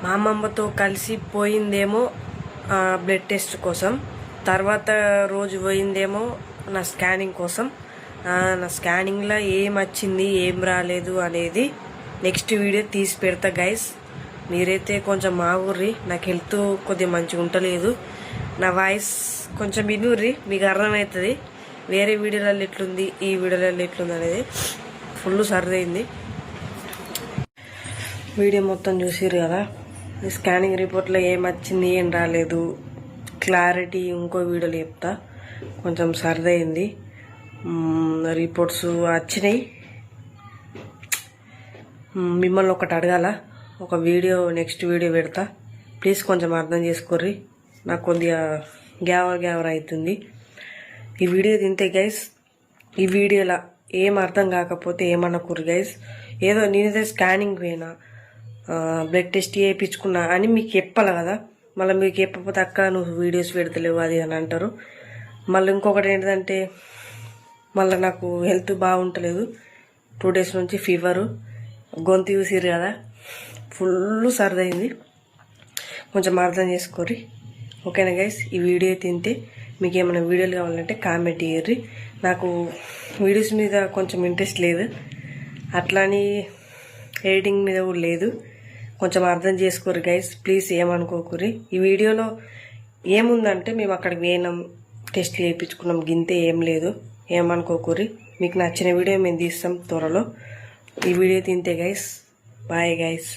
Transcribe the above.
మా అమ్మమ్మతో కలిసి పోయిందేమో blood test కోసం, తర్వాత రోజు పోయిందేమో నా స్కానింగ్ కోసం. నా స్కానింగ్లో ఏం వచ్చింది ఏం రాలేదు అనేది నెక్స్ట్ వీడియో తీసి పెడతా గైస్. మీరైతే కొంచెం మా ఊర్రి, నాకు హెల్త్ కొద్దిగా మంచిగా ఉండలేదు. నా వాయిస్ కొంచెం వినుర్రి, మీకు అర్థమవుతుంది వేరే వీడియోలలో ఎట్లుంది ఈ వీడియోలలో ఎట్లుంది అనేది. ఫుల్ సర్దైంది. వీడియో మొత్తం చూసిర్రు కదా. స్కానింగ్ రిపోర్ట్లో ఏం వచ్చింది ఏం రాలేదు క్లారిటీ ఇంకో వీడియోలో చెప్తా. కొంచెం సర్దైంది. రిపోర్ట్స్ వచ్చినాయి. మిమ్మల్ని ఒకటి అడగాల, ఒక వీడియో నెక్స్ట్ వీడియో పెడతా. ప్లీజ్ కొంచెం అర్థం చేసుకోర్రి, నాకు కొద్దిగా గ్యావర్ అవుతుంది. ఈ వీడియో తింటే గైస్, ఈ వీడియోలో ఏం అర్థం కాకపోతే ఏమనుకోరు గైస్. ఏదో నేనైతే స్కానింగ్ పోయినా బ్లడ్ టెస్ట్ చేయించుకున్నా అని మీకు చెప్పాలి కదా. మళ్ళీ మీకు చెప్పకపోతే అక్క నువ్వు వీడియోస్ పెడతలేవు అది అని అంటారు. మళ్ళీ ఇంకొకటి ఏంటంటే, మళ్ళీ నాకు హెల్త్ బాగుంటలేదు. 2 days నుంచి ఫీవరు, గొంతు చూసిర్రు కదా, ఫుల్ సర్దైంది. కొంచెం అర్థం చేసుకోర్రి, ఓకేనా గైస్. ఈ వీడియో తింటే మీకు ఏమైనా వీడియోలు కావాలంటే కామెంట్ చేయర్రి. నాకు వీడియోస్ మీద కొంచెం ఇంట్రెస్ట్ లేదు, అట్లాని ఎడిటింగ్ మీద కూడా లేదు. కొంచెం అర్థం చేసుకోరు గైస్, ప్లీజ్ ఏమనుకోకూరి. ఈ వీడియోలో ఏముందంటే మేము అక్కడికి పోయినాం, టెస్ట్లు చేయించుకున్నాం, గింతే, ఏం లేదు. ఏమనుకోకూరి. మీకు నచ్చిన వీడియో మేము తీస్తాం త్వరలో. ఈ వీడియో తింటే గైస్, బాయ్ గైస్.